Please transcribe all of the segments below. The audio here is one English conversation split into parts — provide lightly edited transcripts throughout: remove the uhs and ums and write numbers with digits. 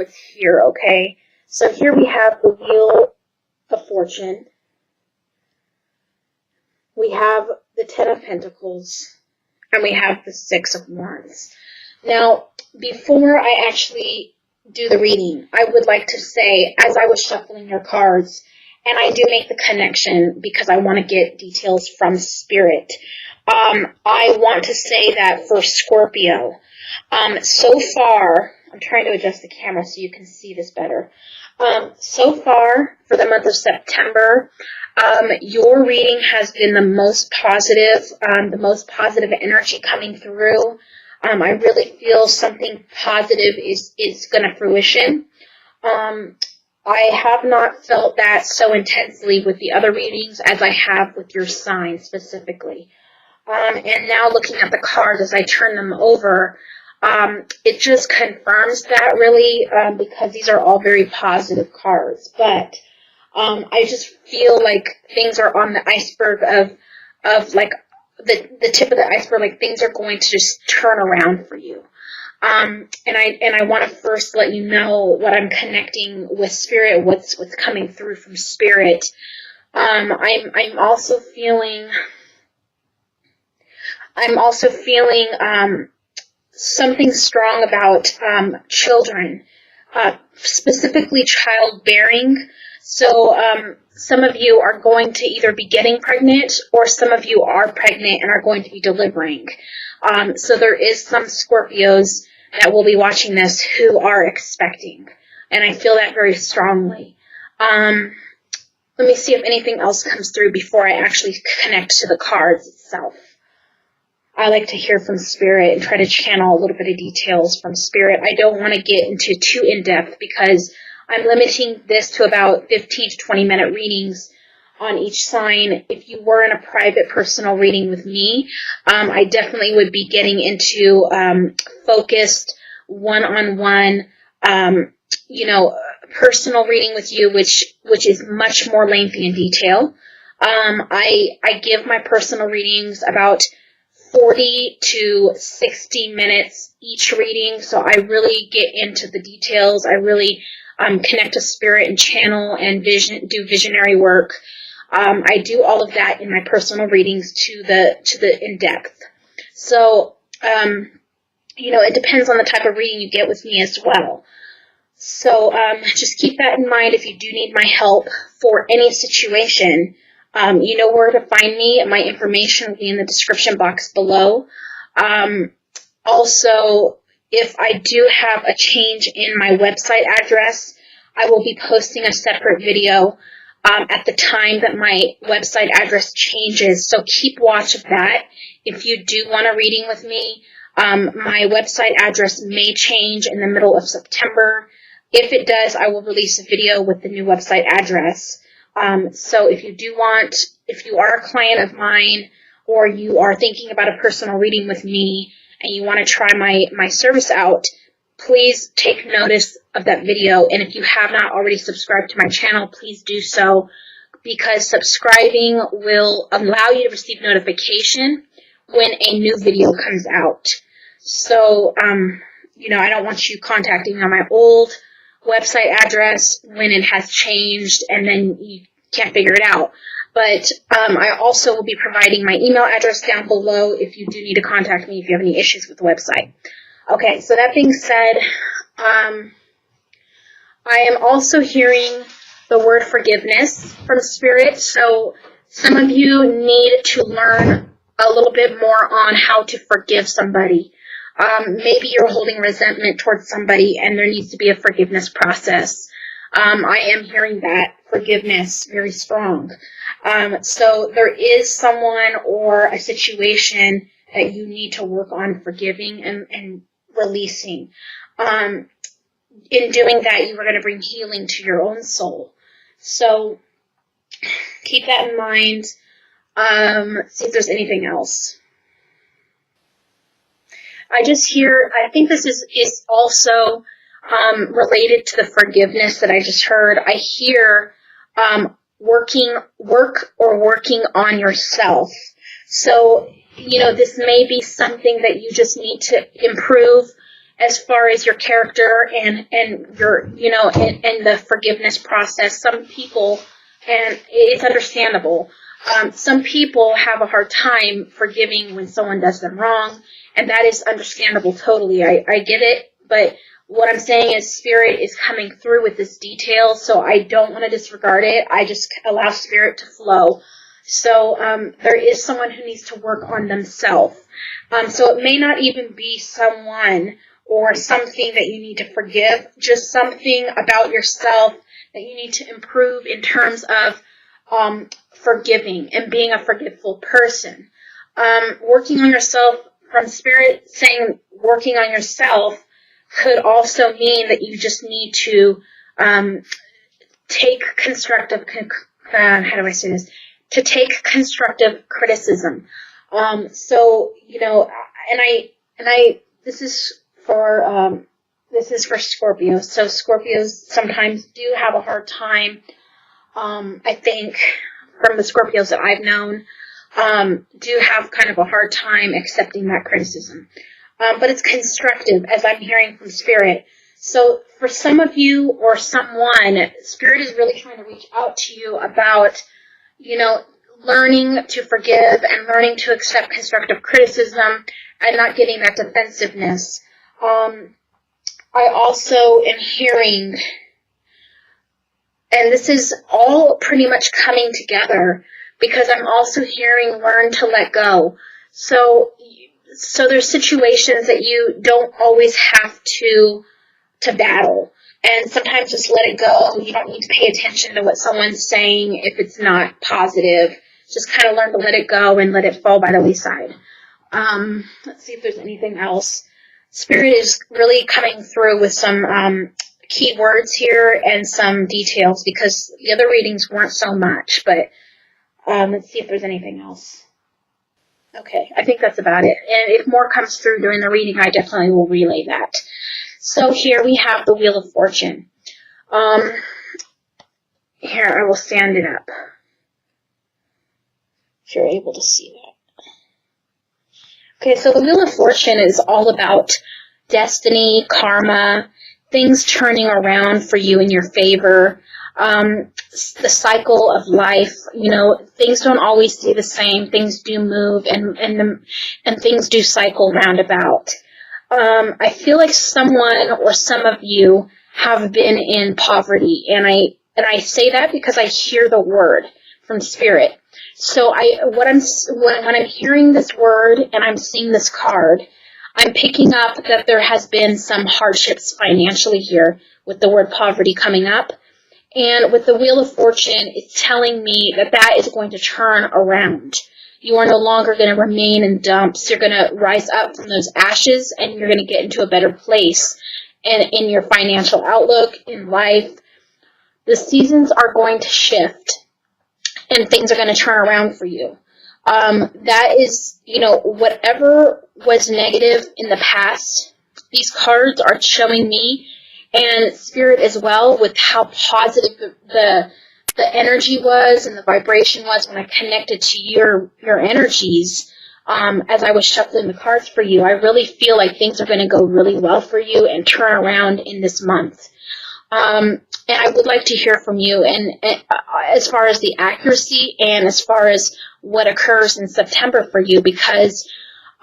with here, okay? So here we have the Wheel of Fortune. We have the Ten of Pentacles, and we have the Six of Wands. Now, before I actually do the reading, I would like to say, as I was shuffling your cards, and I do make the connection because I want to get details from Spirit, I want to say that for Scorpio, so far, I'm trying to adjust the camera so you can see this better. So far, for the month of September, your reading has been the most positive energy coming through. I really feel something positive is going to fruition. I have not felt that so intensely with the other readings as I have with your sign specifically. And now looking at the cards as I turn them over, it just confirms that really, because these are all very positive cards. But I just feel like things are on the iceberg of like the tip of the iceberg, like things are going to just turn around for you. And I want to first let you know what I'm connecting with Spirit, what's coming through from Spirit. I'm also feeling something strong about children, specifically childbearing. So some of you are going to either be getting pregnant, or some of you are pregnant and are going to be delivering. So there is some Scorpios that will be watching this who are expecting, and I feel that very strongly. Let me see if anything else comes through before I actually connect to the cards itself. I like to hear from Spirit and try to channel a little bit of details from Spirit. I don't want to get into too in-depth because I'm limiting this to about 15 to 20-minute readings on each sign. If you were in a private personal reading with me, I definitely would be getting into focused one-on-one, personal reading with you, which is much more lengthy in detail. I give my personal readings about 40 to 60 minutes each reading, so I really get into the details. I really connect to Spirit and channel and do visionary work. I do all of that in my personal readings to the in-depth. So, it depends on the type of reading you get with me as well. So, just keep that in mind if you do need my help for any situation. You know where to find me. My information will be in the description box below. Also, if I do have a change in my website address, I will be posting a separate video at the time that my website address changes. So keep watch of that. If you do want a reading with me, my website address may change in the middle of September. If it does, I will release a video with the new website address. So if you are a client of mine, or you are thinking about a personal reading with me and you want to try my service out, please take notice of that video. And if you have not already subscribed to my channel, please do so, because subscribing will allow you to receive notification when a new video comes out. So, I don't want you contacting me on my old website address when it has changed and then you can't figure it out. But I also will be providing my email address down below if you do need to contact me if you have any issues with the website. Okay, so that being said, I am also hearing the word forgiveness from Spirit. So some of you need to learn a little bit more on how to forgive somebody. Maybe you're holding resentment towards somebody and there needs to be a forgiveness process. I am hearing that forgiveness very strong. So there is someone or a situation that you need to work on forgiving and releasing. In doing that, you are going to bring healing to your own soul. So keep that in mind. See if there's anything else. I think this is also related to the forgiveness that I just heard. I hear working on yourself. So, this may be something that you just need to improve as far as your character and your, and the forgiveness process. Some people, and it's understandable, some people have a hard time forgiving when someone does them wrong, and that is understandable totally. I get it, but what I'm saying is Spirit is coming through with this detail, so I don't want to disregard it. I just allow Spirit to flow. So there is someone who needs to work on themselves. So it may not even be someone or something that you need to forgive, just something about yourself that you need to improve in terms of forgiving and being a forgiveful person. Working on yourself, from Spirit saying working on yourself, could also mean that you just need to take constructive, to take constructive criticism. So, this is for Scorpio. So Scorpios sometimes do have a hard time, I think, from the Scorpios that I've known, do have kind of a hard time accepting that criticism. But it's constructive, as I'm hearing from Spirit. So for some of you or someone, Spirit is really trying to reach out to you about, learning to forgive and learning to accept constructive criticism and not getting that defensiveness. I also am hearing, and this is all pretty much coming together, because I'm also hearing learn to let go. So there's situations that you don't always have to battle. And sometimes just let it go. You don't need to pay attention to what someone's saying if it's not positive. Just kind of learn to let it go and let it fall by the wayside. Let's see if there's anything else. Spirit is really coming through with some key words here and some details, because the other readings weren't so much. But let's see if there's anything else. Okay, I think that's about it. And if more comes through during the reading, I definitely will relay that. So here we have the Wheel of Fortune. Here, I will stand it up, if you're able to see that. Okay, so the Wheel of Fortune is all about destiny, karma, things turning around for you in your favor, the cycle of life. Things don't always stay the same. Things do move, and things do cycle roundabout. I feel like someone or some of you have been in poverty, and I say that because I hear the word from Spirit. So when I'm hearing this word and I'm seeing this card, I'm picking up that there has been some hardships financially here with the word poverty coming up. And with the Wheel of Fortune, it's telling me that is going to turn around. You are no longer going to remain in dumps. You're going to rise up from those ashes, and you're going to get into a better place. And in your financial outlook, in life, the seasons are going to shift, and things are going to turn around for you. That is, whatever was negative in the past, these cards are showing me, and Spirit as well, with how positive the energy was and the vibration was when I connected to your energies. As I was shuffling the cards for you, I really feel like things are going to go really well for you and turn around in this month. And I would like to hear from you, and as far as the accuracy and as far as what occurs in September for you, because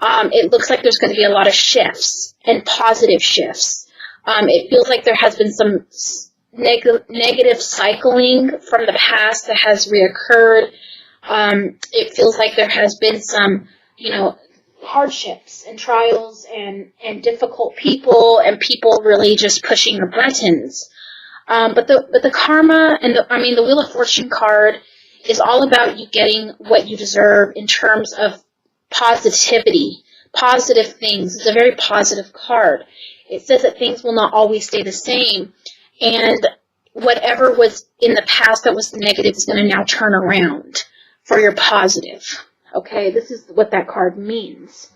it looks like there's going to be a lot of shifts and positive shifts. It feels like there has been some negative cycling from the past that has reoccurred. It feels like there has been some, hardships and trials and difficult people, and people really just pushing the buttons. But the karma and the Wheel of Fortune card is all about you getting what you deserve in terms of positivity, positive things. It's a very positive card. It says that things will not always stay the same, and whatever was in the past that was negative is going to now turn around for your positive. Okay, this is what that card means.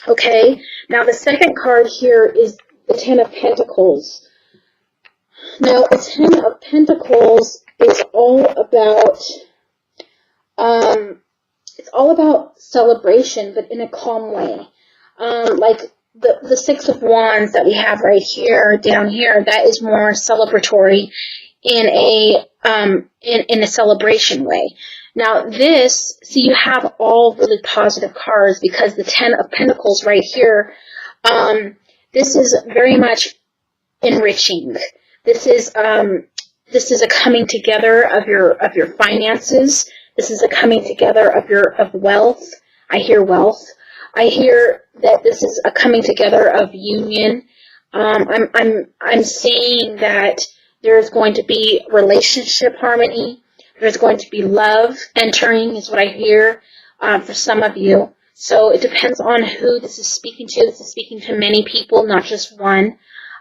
Okay, now the second card here is the Ten of Pentacles. Now, the Ten of Pentacles is all about, it's all about celebration, but in a calm way. Like the Six of Wands that we have right here, down here, that is more celebratory in a celebration way. Now this, see, you have all really positive cards because the Ten of Pentacles right here, this is very much enriching. This is a coming together of your finances. This is a coming together of wealth. I hear wealth. I hear that this is a coming together of union. I'm seeing that there's going to be relationship harmony. There's going to be love entering, is what I hear for some of you. So it depends on who this is speaking to. This is speaking to many people, not just one.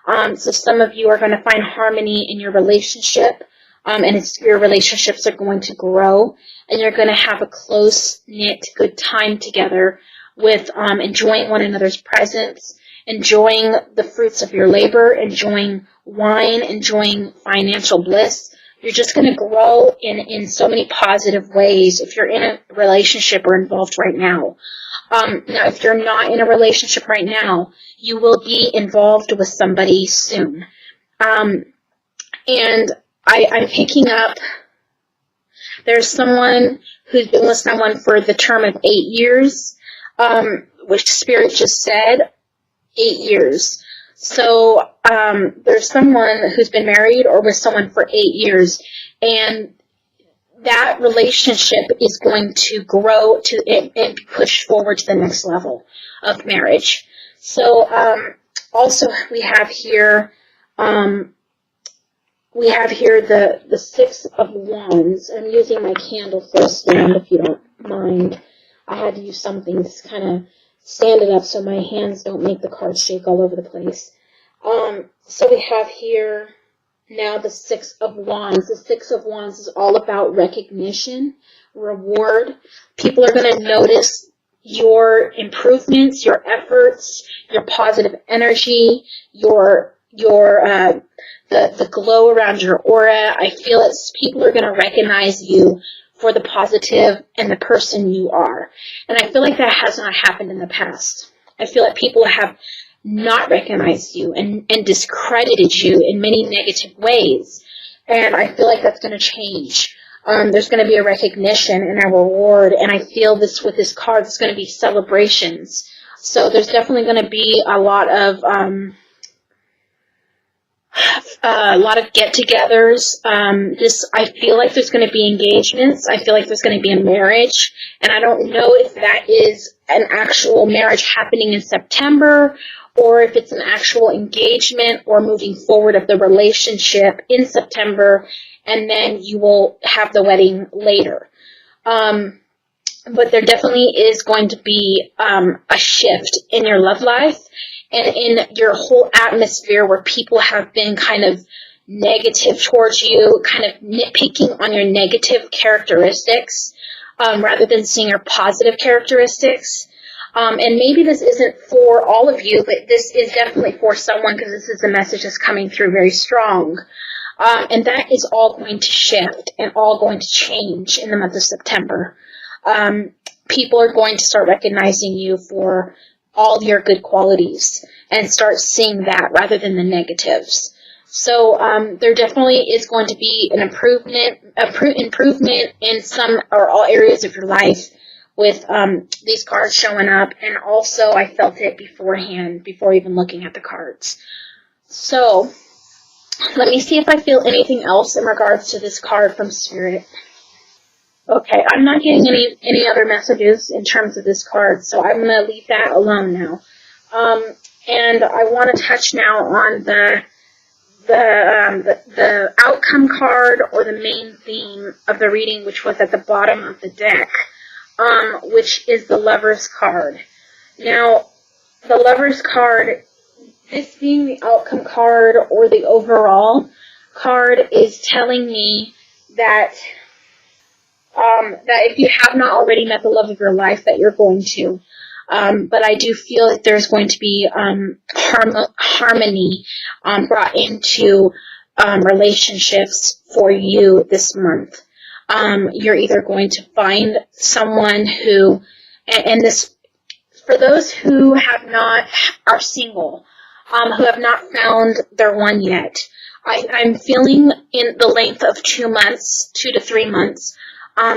So some of you are going to find harmony in your relationship, and your relationships are going to grow, and you're going to have a close-knit, good time together with enjoying one another's presence, enjoying the fruits of your labor, enjoying wine, enjoying financial bliss. You're just going to grow in so many positive ways if you're in a relationship or involved right now. Now, if you're not in a relationship right now, you will be involved with somebody soon. And I'm picking up, there's someone who's been with someone for the term of 8 years, which Spirit just said, 8 years. So there's someone who's been married or with someone for 8 years, and that relationship is going to grow and push forward to the next level of marriage. So also we have here the Six of Wands. I'm using my candle for a stand, if you don't mind. I had to use something to kind of stand it up so my hands don't make the cards shake all over the place. So we have here now the Six of Wands. The Six of Wands is all about recognition, reward. People are going to notice your improvements, your efforts, your positive energy, the glow around your aura. I feel it's people are going to recognize you for the positive and the person you are. And I feel like that has not happened in the past. I feel like people have not recognized you and discredited you in many negative ways. And I feel like that's going to change. There's going to be a recognition and a reward. And I feel this with this card, it's going to be celebrations. So there's definitely going to be a lot of get-togethers. I feel like there's going to be engagements. I feel like there's going to be a marriage, and I don't know if that is an actual marriage happening in September, or if it's an actual engagement or moving forward of the relationship in September, and then you will have the wedding later. But there definitely is going to be a shift in your love life and in your whole atmosphere where people have been kind of negative towards you, kind of nitpicking on your negative characteristics rather than seeing your positive characteristics. And maybe this isn't for all of you, but this is definitely for someone because this is the message that's coming through very strong. And that is all going to shift and all going to change in the month of September. People are going to start recognizing you for all your good qualities and start seeing that rather than the negatives. So there definitely is going to be an improvement in some or all areas of your life with these cards showing up. And also I felt it beforehand, before even looking at the cards. So let me see if I feel anything else in regards to this card from Spirit. Okay, I'm not getting any other messages in terms of this card, so I'm going to leave that alone now. And I want to touch now on the outcome card or the main theme of the reading, which was at the bottom of the deck, which is the Lover's card. Now, the Lover's card, this being the outcome card or the overall card, is telling me that if you have not already met the love of your life, that you're going to. But I do feel that there's going to be harmony brought into relationships for you this month. You're either going to find someone who, and this For those who are single, who have not found their one yet, I'm feeling in the length of 2 months, 2 to 3 months.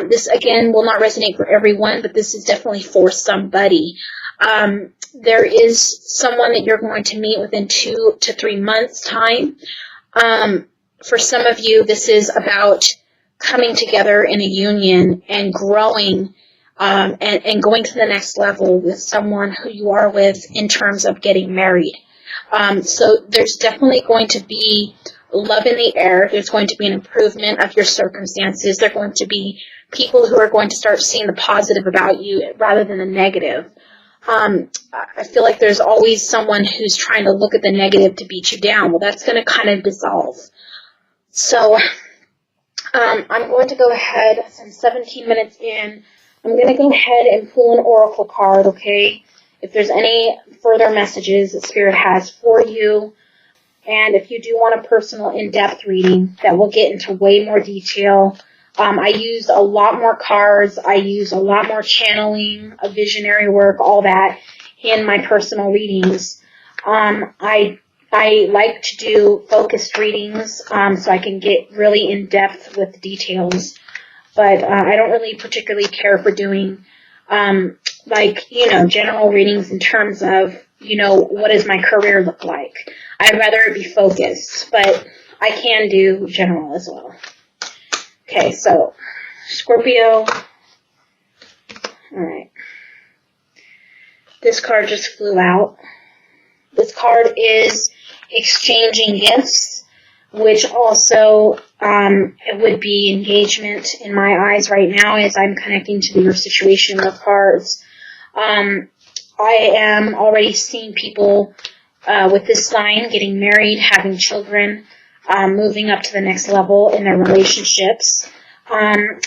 This, again, will not resonate for everyone, but this is definitely for somebody. There is someone that you're going to meet within 2 to 3 months' time. For some of you, this is about coming together in a union and growing and going to the next level with someone who you are with in terms of getting married. So there's definitely going to be love in the air. There's going to be an improvement of your circumstances. There are going to be people who are going to start seeing the positive about you rather than the negative. I feel like there's always someone who's trying to look at the negative to beat you down. Well, that's going to kind of dissolve. So I'm going to go ahead, I'm 17 minutes in, I'm going to go ahead and pull an oracle card, okay? If there's any further messages that Spirit has for you, and if you do want a personal in-depth reading that will get into way more detail, I use a lot more cards, I use a lot more channeling, visionary work, all that in my personal readings. I like to do focused readings so I can get really in-depth with details, but I don't really particularly care for doing general readings in terms of, what does my career look like. I'd rather it be focused, but I can do general as well. Okay, so Scorpio. Alright. This card just flew out. This card is exchanging gifts, which also it would be engagement in my eyes right now as I'm connecting to your situation with cards. I am already seeing people with this sign getting married, having children, moving up to the next level in their relationships. I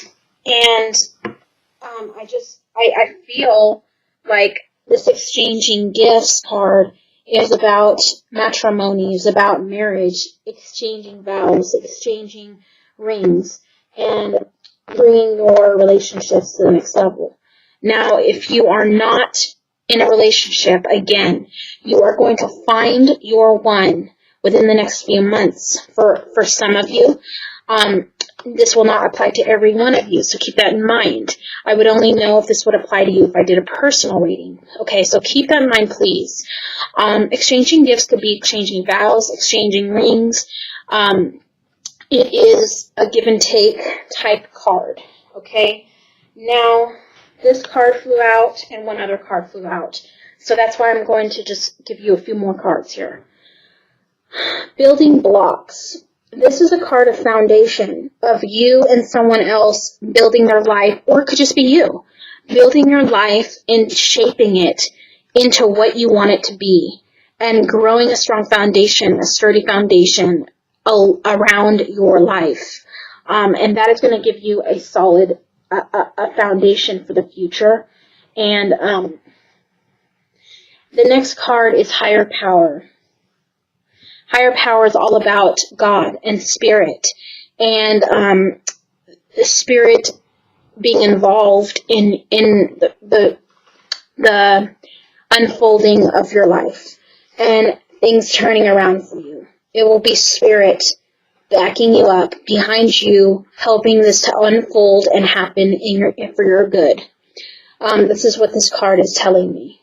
feel like this exchanging gifts card is about matrimony, is about marriage, exchanging vows, exchanging rings, and bringing your relationships to the next level. Now, if you are not in a relationship, again, you are going to find your one within the next few months. For some of you, this will not apply to every one of you, so keep that in mind. I would only know if this would apply to you if I did a personal reading. Okay, so keep that in mind, please. Exchanging gifts could be exchanging vows, exchanging rings. It is a give and take type card. Okay, now this card flew out and one other card flew out. So that's why I'm going to just give you a few more cards here. Building blocks. This is a card of foundation of you and someone else building their life, or it could just be you, building your life and shaping it into what you want it to be and growing a strong foundation, a sturdy foundation around your life. And that is going to give you a solid a foundation for the future. And the next card is higher power. Higher power is all about God and spirit, and the spirit being involved in the unfolding of your life and things turning around for you. It will be spirit backing you up, behind you, helping this to unfold and happen for your good. This is what this card is telling me.